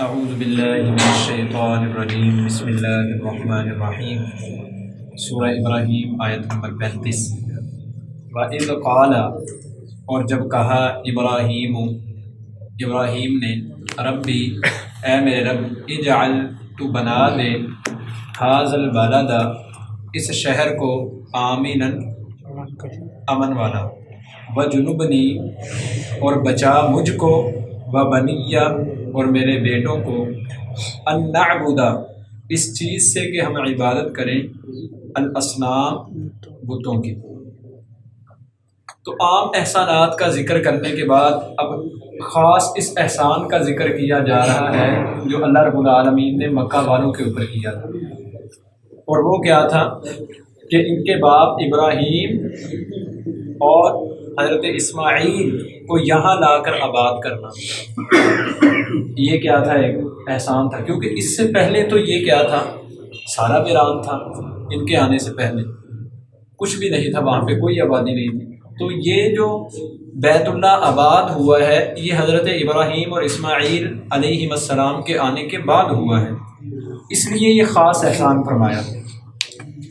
اعوذ باللہ من الشیطان الرجیم بسم اللہ الرحمن الرحیم سورہ ابراہیم آیت نمبر 35۔ وَإِذْ قَالَ، اور جب کہا ابراہیم نے، ربی، اے میرے رب، اجعل، تو بنا دے، ھذا البلد، اس شہر کو، آمنا، امن والا، وجنبنی، اور بچا مجھ کو، وبنی، اور میرے بیٹوں کو، ان نعبد، اس چیز سے کہ ہم عبادت کریں، الاصنام، بتوں کی۔ تو عام احسانات کا ذکر کرنے کے بعد اب خاص اس احسان کا ذکر کیا جا رہا ہے جو اللہ رب العالمین نے مکہ والوں کے اوپر کیا تھا، اور وہ کیا تھا کہ ان کے باپ ابراہیم اور حضرت اسماعیل کو یہاں لا کر آباد کرنا۔ یہ کیا تھا؟ ایک احسان تھا، کیونکہ اس سے پہلے تو یہ کیا تھا، سارا ویران تھا۔ ان کے آنے سے پہلے کچھ بھی نہیں تھا، وہاں پہ کوئی آبادی نہیں تھی۔ تو یہ جو بیت اللہ آباد ہوا ہے، یہ حضرت ابراہیم اور اسماعیل علیہ السلام کے آنے کے بعد ہوا ہے، اس لیے یہ خاص احسان فرمایا۔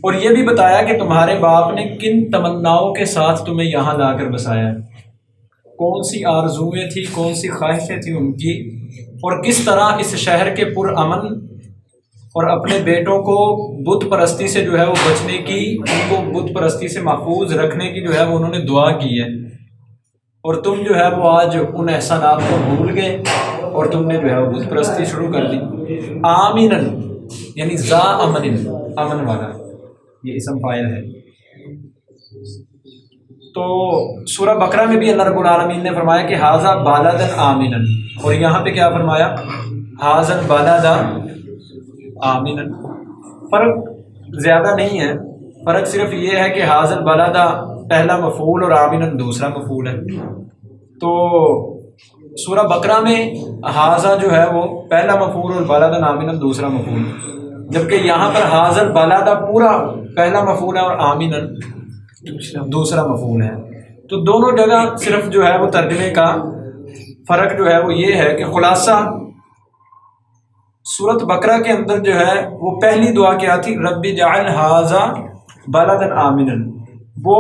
اور یہ بھی بتایا کہ تمہارے باپ نے کن تمناؤں کے ساتھ تمہیں یہاں لا کر بسایا ہے، کون سی آرزوئیں تھیں، کون سی خواہشیں تھیں ان کی، اور کس طرح اس شہر کے پرامن اور اپنے بیٹوں کو بت پرستی سے جو ہے وہ بچنے کی، ان کو بت پرستی سے محفوظ رکھنے کی جو ہے وہ انہوں نے دعا کی ہے، اور تم جو ہے وہ آج ان احسانات کو بھول گئے اور تم نے جو ہے وہ بت پرستی شروع کر دی۔ آمیناً یعنی ذا امن، امن والا، یہ اسم فاعل ہے۔ تو سورہ بقرہ میں بھی اللہ رب العالمین نے فرمایا کہ ھذا بلد آمنا، اور یہاں پہ کیا فرمایا؟ ھذا البلد آمنا۔ فرق زیادہ نہیں ہے، فرق صرف یہ ہے کہ ھذا البلد پہلا مفعول اور آمنا دوسرا مفعول ہے۔ تو سورہ بقرہ میں ھذا جو ہے وہ پہلا مفعول اور بلد آمنا دوسرا مفعول، جبکہ یہاں پر ھذا البلد پورا پہلا مفعول ہے اور آمنا دوسرا مفعول ہے۔ تو دونوں جگہ صرف جو ہے وہ ترجمے کا فرق جو ہے وہ یہ ہے کہ خلاصہ سورۃ بقرہ کے اندر جو ہے وہ پہلی دعا کیا تھی؟ رب اجعل ھذا بلدا آمنا، وہ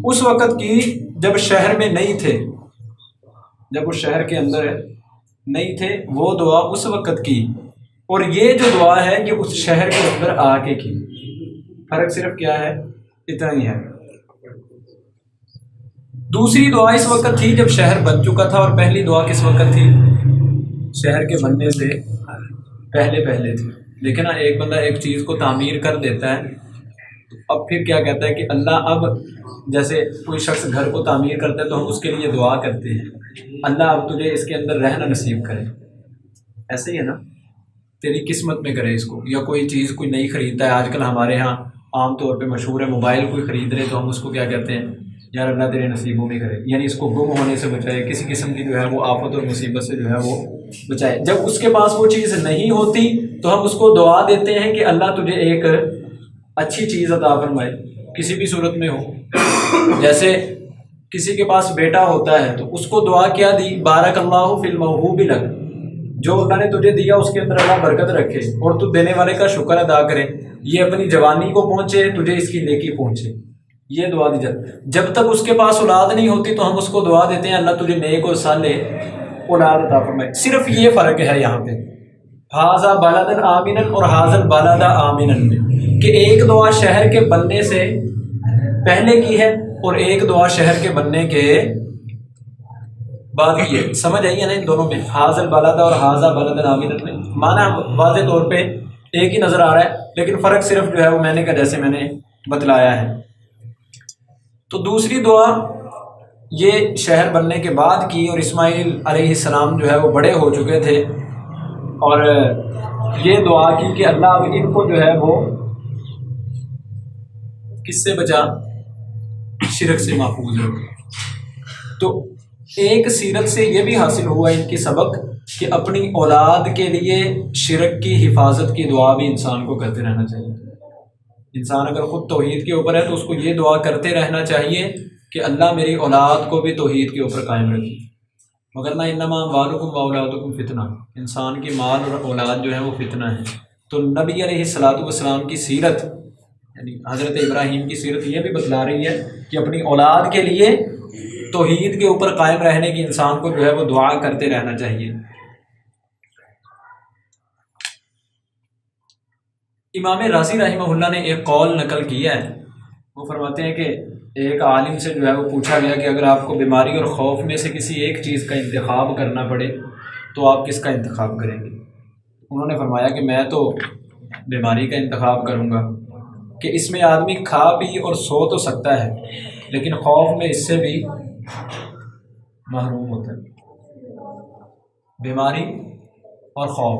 اس وقت کی جب شہر میں نہیں تھے، جب وہ شہر کے اندر نہیں تھے، وہ دعا اس وقت کی، اور یہ جو دعا ہے یہ اس شہر کے اندر آ کے کی۔ فرق صرف کیا ہے؟ اتنا ہی ہے۔ دوسری دعا اس وقت تھی جب شہر بن چکا تھا، اور پہلی دعا کس وقت تھی؟ شہر کے بننے سے پہلے تھی۔ لیکن نا ایک بندہ ایک چیز کو تعمیر کر دیتا ہے تو اب پھر کیا کہتا ہے کہ اللہ، اب جیسے کوئی شخص گھر کو تعمیر کرتا ہے تو ہم اس کے لیے دعا کرتے ہیں، اللہ اب تجھے اس کے اندر رہنا نصیب کرے۔ ایسے ہی ہے نا، تیری قسمت میں کرے اس کو۔ یا کوئی چیز کوئی نہیں خریدتا ہے، آج کل ہمارے ہاں عام طور پہ مشہور ہے، موبائل کوئی خرید رہے تو ہم اس کو کیا کہتے ہیں؟ یار اللہ تیرے نصیبوں میں کرے، یعنی اس کو گم ہونے سے بچائے، کسی قسم کی جو ہے وہ آفت اور مصیبت سے جو ہے وہ بچائے۔ جب اس کے پاس وہ چیز نہیں ہوتی تو ہم اس کو دعا دیتے ہیں کہ اللہ تجھے ایک اچھی چیز عطا فرمائے، کسی بھی صورت میں ہو۔ جیسے کسی کے پاس بیٹا ہوتا ہے تو اس کو دعا کیا دی؟ بارک اللہ فی الموہوب لک، جو اللہ نے تجھے دیا اس کے اندر اللہ برکت رکھے اور تو دینے والے کا شکر ادا کرے، یہ اپنی جوانی کو پہنچے، تجھے اس کی نیکی پہنچے، یہ دعا دی جاتی۔ جب تک اس کے پاس اولاد نہیں ہوتی تو ہم اس کو دعا دیتے ہیں اللہ تجھے نیک اور صالح اولاد عطا فرمائے۔ صرف یہ فرق ہے یہاں پہ ھذا بلد آمنا اور ھذا البلد آمنا میں، کہ ایک دعا شہر کے بننے سے پہلے کی ہے اور ایک دعا شہر کے بننے کے بعد کی ہے۔ سمجھ آئی ہے نا ان دونوں میں؟ ھذا البلد اور ھذا بلد آمنا میں معنی واضح طور پہ ایک ہی نظر آ رہا ہے، لیکن فرق صرف جو ہے وہ میں نے کہا جیسے میں نے بتلایا ہے۔ تو دوسری دعا یہ شہر بننے کے بعد کی، اور اسماعیل علیہ السلام جو ہے وہ بڑے ہو چکے تھے، اور یہ دعا کی کہ اللہ اب ان کو جو ہے وہ کس سے بچا؟ شرک سے محفوظ رکھ۔ تو ایک سیرت سے یہ بھی حاصل ہوا ان کی سبق کہ اپنی اولاد کے لیے شرک کی حفاظت کی دعا بھی انسان کو کرتے رہنا چاہیے۔ انسان اگر خود توحید کے اوپر ہے تو اس کو یہ دعا کرتے رہنا چاہیے کہ اللہ میری اولاد کو بھی توحید کے اوپر قائم رکھے، مگر نہ انما اموالکم واولادکم فتنہ، انسان کی مال اور اولاد جو ہے وہ فتنہ ہے۔ تو نبی علیہ الصلوۃ والسلام کی سیرت، یعنی حضرت ابراہیم کی سیرت یہ بھی بتلا رہی ہے کہ اپنی اولاد کے لیے توحید کے اوپر قائم رہنے کی انسان کو جو ہے وہ دعا کرتے رہنا چاہیے۔ امام رازی رحمہ اللہ نے ایک قول نقل کیا ہے، وہ فرماتے ہیں کہ ایک عالم سے جو ہے وہ پوچھا گیا کہ اگر آپ کو بیماری اور خوف میں سے کسی ایک چیز کا انتخاب کرنا پڑے تو آپ کس کا انتخاب کریں گے؟ انہوں نے فرمایا کہ میں تو بیماری کا انتخاب کروں گا، کہ اس میں آدمی کھا پی اور سو تو سکتا ہے لیکن خوف میں اس سے بھی محروم ہوتا ہے۔ بیماری اور خوف،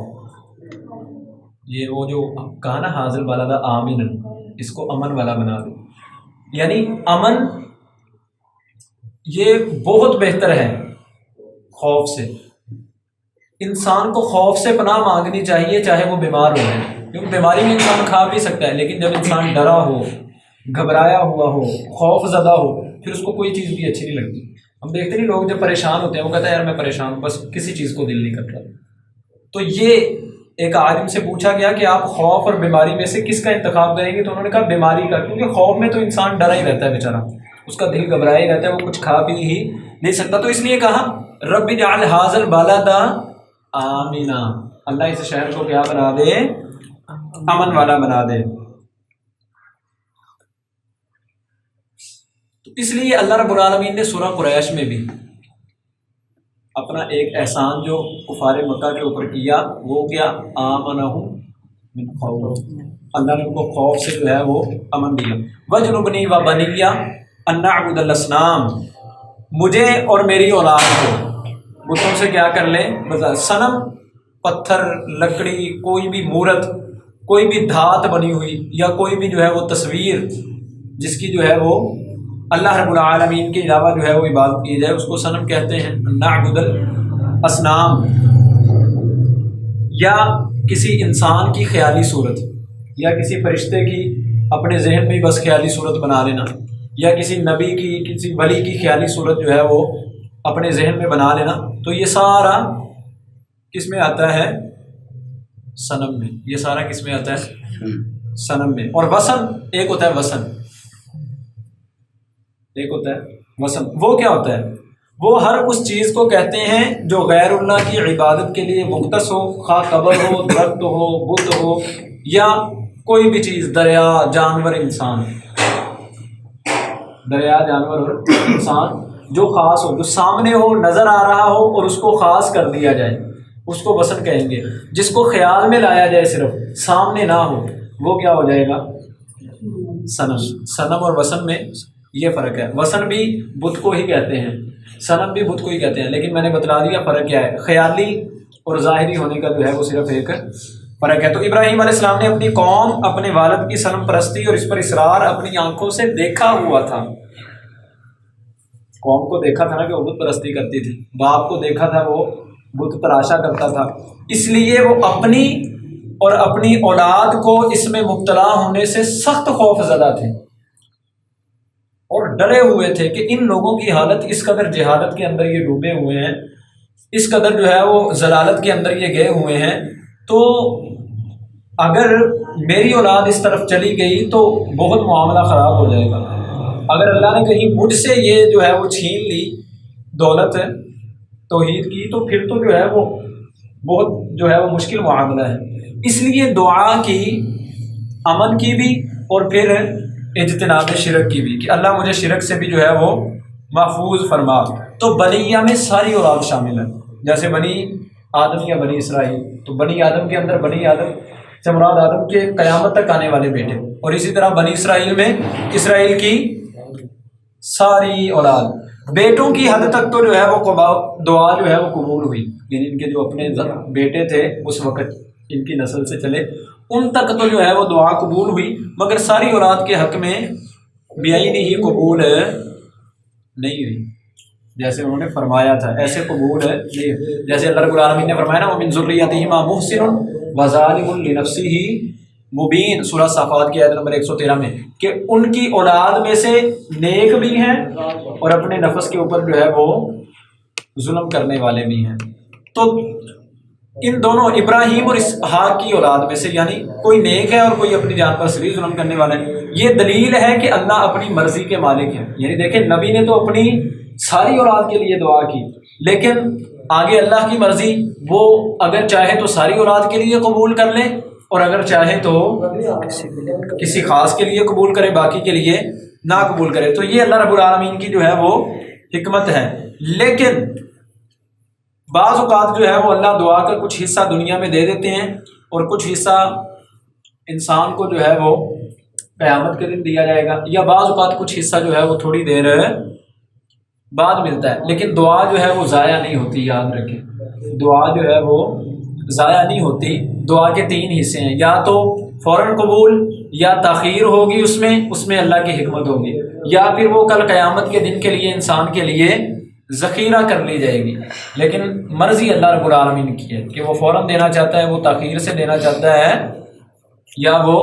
یہ وہ جو کہا نا حاضر بالادہ آمین، اس کو امن والا بنا دے، یعنی امن یہ بہت بہتر ہے خوف سے۔ انسان کو خوف سے پناہ مانگنی چاہیے چاہے وہ بیمار ہو جائے، کیونکہ بیماری میں انسان کھا پی سکتا ہے، لیکن جب انسان ڈرا ہو، گھبرایا ہوا ہو، خوف زدہ ہو، پھر اس کو کوئی چیز بھی اچھی نہیں لگتی۔ ہم دیکھتے نہیں لوگ جب پریشان ہوتے ہیں وہ کہتا ہے یار میں پریشان ہوں، بس کسی چیز کو دل نہیں کرتا۔ تو یہ ایک عالم سے پوچھا گیا کہ آپ خوف اور بیماری میں سے کس کا انتخاب کریں گے؟ تو انہوں نے کہا بیماری کا، کیونکہ خوف میں تو انسان ڈرا ہی رہتا ہے بیچارہ، اس کا دل گھبرایا ہی رہتا ہے، وہ کچھ کھا پی ہی نہیں سکتا۔ تو اس لیے کہا رب اجعل ھذا البلد آمنا، اللہ اس شہر کو کیا بنا دے؟ امن والا بنا دے۔ تو اس لیے اللہ رب العالمین نے سورہ قریش میں بھی اپنا ایک احسان جو کفار مکہ کے اوپر کیا، وہ کیا؟ آمنہم من خوف، اللہ نے ان کو خوف سے جو ہے وہ امن دیا۔ وجنبنی وبنی ان نعبد الاصنام، مجھے اور میری اولاد کو بتوں سے کیا کر لیں؟ صنم، پتھر، لکڑی، کوئی بھی مورت، کوئی بھی دھات بنی ہوئی یا کوئی بھی جو ہے وہ تصویر جس کی جو ہے وہ اللہ رب العالمین کے علاوہ جو ہے وہ عبادت کی جائے، اس کو صنم کہتے ہیں۔ نعبد الاصنام، یا کسی انسان کی خیالی صورت یا کسی فرشتے کی اپنے ذہن میں بس خیالی صورت بنا لینا، یا کسی نبی کی، کسی ولی کی خیالی صورت جو ہے وہ اپنے ذہن میں بنا لینا، تو یہ سارا کس میں آتا ہے؟ صنم میں۔ یہ سارا کس میں آتا ہے؟ صنم میں۔ اور وثن، ایک ہوتا ہے وثن، ایک ہوتا ہے وثن۔ وہ کیا ہوتا ہے؟ وہ ہر اس چیز کو کہتے ہیں جو غیر اللہ کی عبادت کے لیے مختص ہو، خواہ قبر ہو، درخت ہو، بت ہو، یا کوئی بھی چیز، دریا، جانور، انسان، دریا، جانور اور انسان، جو خاص ہو، جو سامنے ہو، نظر آ رہا ہو اور اس کو خاص کر دیا جائے، اس کو وثن کہیں گے۔ جس کو خیال میں لایا جائے، صرف سامنے نہ ہو، وہ کیا ہو جائے گا؟ صنم۔ صنم اور وثن میں یہ فرق ہے۔ وثن بھی بت کو ہی کہتے ہیں، صنم بھی بت کو ہی کہتے ہیں، لیکن میں نے بتلا دیا فرق کیا ہے۔ خیالی اور ظاہری ہونے کا جو ہے وہ صرف ایک فرق ہے۔ تو ابراہیم علیہ السلام نے اپنی قوم، اپنے والد کی صنم پرستی اور اس پر اصرار اپنی آنکھوں سے دیکھا ہوا تھا۔ قوم کو دیکھا تھا نا کہ وہ بت پرستی کرتی تھی، باپ کو دیکھا تھا وہ بت تراشا کرتا تھا، اس لیے وہ اپنی اور اپنی اولاد کو اس میں مبتلا ہونے سے سخت خوف زدہ تھے اور ڈرے ہوئے تھے کہ ان لوگوں کی حالت اس قدر جہالت کے اندر یہ ڈوبے ہوئے ہیں، اس قدر جو ہے وہ ضلالت کے اندر یہ گئے ہوئے ہیں، تو اگر میری اولاد اس طرف چلی گئی تو بہت معاملہ خراب ہو جائے گا۔ اگر اللہ نے کہیں مجھ سے یہ جو ہے وہ چھین لی دولت توحید کی، تو پھر تو جو ہے وہ بہت جو ہے وہ مشکل معاملہ ہے۔ اس لیے دعا کی، امن کی بھی، اور پھر اجتناب شرک کی بھی، کہ اللہ مجھے شرک سے بھی جو ہے وہ محفوظ فرما۔ تو بنیہ میں ساری اولاد شامل ہے، جیسے بنی آدم یا بنی اسرائیل، تو بنی آدم کے اندر بنی آدم سے مراد آدم کے قیامت تک آنے والے بیٹے، اور اسی طرح بنی اسرائیل میں اسرائیل کی ساری اولاد۔ بیٹوں کی حد تک تو جو ہے وہ دعا جو ہے وہ قبول ہوئی، یعنی ان کے جو اپنے بیٹے تھے اس وقت ان کی نسل سے چلے، ان تک تو جو ہے وہ دعا قبول ہوئی، مگر ساری اولاد کے حق میں بیعینی ہی قبول نہیں ہوئی، جیسے انہوں نے فرمایا تھا ایسے قبول نہیں ہوئی۔ جیسے اللہ رب العالمین نے فرمایا نا وَمِن ذُرِّيَّتِهِمَا مُحْسِنٌ وَظَالِمٌ لِنَفْسِهِ مبین، سورہ صافات کی آیت نمبر 113 میں، کہ ان کی اولاد میں سے نیک بھی ہیں اور اپنے نفس کے اوپر جو ہے وہ ظلم کرنے والے بھی ہیں۔ تو ان دونوں ابراہیم اور اسحاق کی اولاد میں سے یعنی کوئی نیک ہے اور کوئی اپنی جان پر صریح ظلم کرنے والا ہے۔ یہ دلیل ہے کہ اللہ اپنی مرضی کے مالک ہیں۔ یعنی دیکھیں نبی نے تو اپنی ساری اولاد کے لیے دعا کی، لیکن آگے اللہ کی مرضی، وہ اگر چاہے تو ساری اولاد کے لیے قبول کر لے اور اگر چاہے تو کسی خاص کے لیے قبول کرے، باقی کے لیے نہ قبول کرے۔ تو یہ اللہ رب العالمین کی جو ہے وہ حکمت ہے۔ لیکن بعض اوقات جو ہے وہ اللہ دعا کا کچھ حصہ دنیا میں دے دیتے ہیں اور کچھ حصہ انسان کو جو ہے وہ قیامت کے دن دیا جائے گا، یا بعض اوقات کچھ حصہ جو ہے وہ تھوڑی دیر بعد ملتا ہے۔ لیکن دعا جو ہے وہ ضائع نہیں ہوتی، یاد رکھیں دعا جو ہے وہ ضائع نہیں ہوتی۔ دعا کے 3 حصے ہیں، یا تو فوراً قبول، یا تاخیر ہوگی اس میں اللہ کی حکمت ہوگی، یا پھر وہ کل قیامت کے دن کے لیے انسان کے لیے ذخیرہ کر لی جائے گی۔ لیکن مرضی اللہ رب العالمین کی ہے کہ وہ فوراً دینا چاہتا ہے، وہ تاخیر سے دینا چاہتا ہے، یا وہ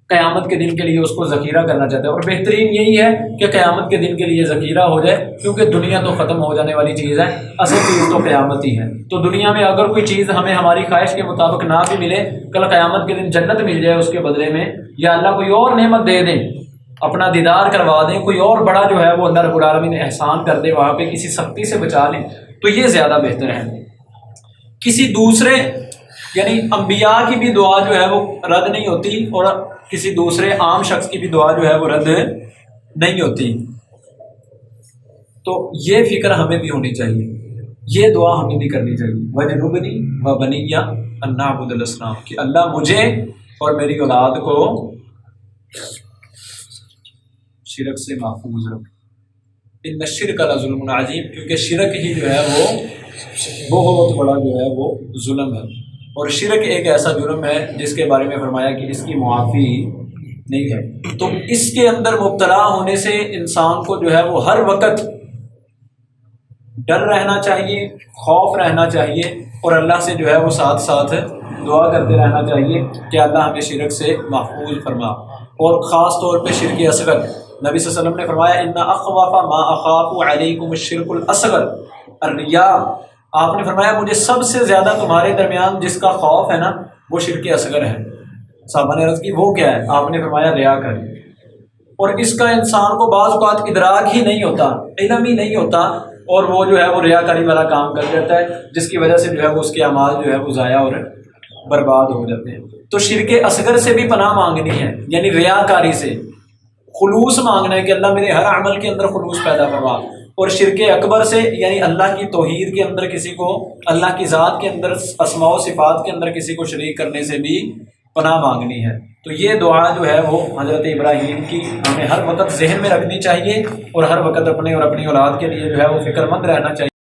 قیامت کے دن کے لیے اس کو ذخیرہ کرنا چاہتا ہے۔ اور بہترین یہی ہے کہ قیامت کے دن کے لیے ذخیرہ ہو جائے، کیونکہ دنیا تو ختم ہو جانے والی چیز ہے، اصل چیز تو قیامت ہی ہے۔ تو دنیا میں اگر کوئی چیز ہمیں ہماری خواہش کے مطابق نہ بھی ملے، کل قیامت کے دن جنت مل جائے اس کے بدلے میں، یا اللہ کوئی اور نعمت دے دیں، اپنا دیدار کروا دیں، کوئی اور بڑا جو ہے وہ اللہ رب العالمین نے احسان کر دے، وہاں پہ کسی سختی سے بچا لیں، تو یہ زیادہ بہتر ہے۔ کسی دوسرے یعنی انبیاء کی بھی دعا جو ہے وہ رد نہیں ہوتی، اور کسی دوسرے عام شخص کی بھی دعا جو ہے وہ رد نہیں ہوتی۔ تو یہ فکر ہمیں بھی ہونی چاہیے، یہ دعا ہمیں بھی کرنی چاہیے، وَجْنُبْنِي وَبَنِيَّ أَن نَعْبُدَ الْأَصْنَامَ، کہ اللہ مجھے اور میری اولاد کو شرک سے محفوظ رکھ۔ ان الشرک لظلم عظیم، کیونکہ شرک ہی جو ہے وہ بہت بڑا جو ہے وہ ظلم ہے، اور شرک ایک ایسا جرم ہے جس کے بارے میں فرمایا کہ اس کی معافی نہیں ہے۔ تو اس کے اندر مبتلا ہونے سے انسان کو جو ہے وہ ہر وقت ڈر رہنا چاہیے، خوف رہنا چاہیے، اور اللہ سے جو ہے وہ ساتھ ساتھ دعا کرتے رہنا چاہیے کہ اللہ ہمیں شرک سے محفوظ فرما، اور خاص طور پہ شرک اصغر۔ نبی صلی اللہ علیہ وسلم نے فرمایا ان اخوف ما اخاف علیکم الشرک الاصغر الریا، آپ نے فرمایا مجھے سب سے زیادہ تمہارے درمیان جس کا خوف ہے نا وہ شرک اصغر ہے۔ صحابہ نے عرض کی وہ کیا ہے؟ آپ نے فرمایا ریاکاری، اور اس کا انسان کو بعض اوقات ادراک ہی نہیں ہوتا، علم ہی نہیں ہوتا، اور وہ جو ہے وہ ریاکاری والا کام کر دیتا ہے، جس کی وجہ سے جو ہے وہ اس کے اعمال جو ہے وہ ضائع اور برباد ہو جاتے ہیں۔ تو شرک اصغر سے بھی پناہ مانگنی ہے، یعنی ریاکاری سے خلوص مانگنا ہے کہ اللہ میرے ہر عمل کے اندر خلوص پیدا کروا، اور شرک اکبر سے یعنی اللہ کی توحید کے اندر کسی کو، اللہ کی ذات کے اندر، اسماء و صفات کے اندر کسی کو شریک کرنے سے بھی پناہ مانگنی ہے۔ تو یہ دعا جو ہے وہ حضرت ابراہیم کی ہمیں ہر وقت ذہن میں رکھنی چاہیے، اور ہر وقت اپنے اور اپنی اولاد کے لیے جو ہے وہ فکر مند رہنا چاہیے۔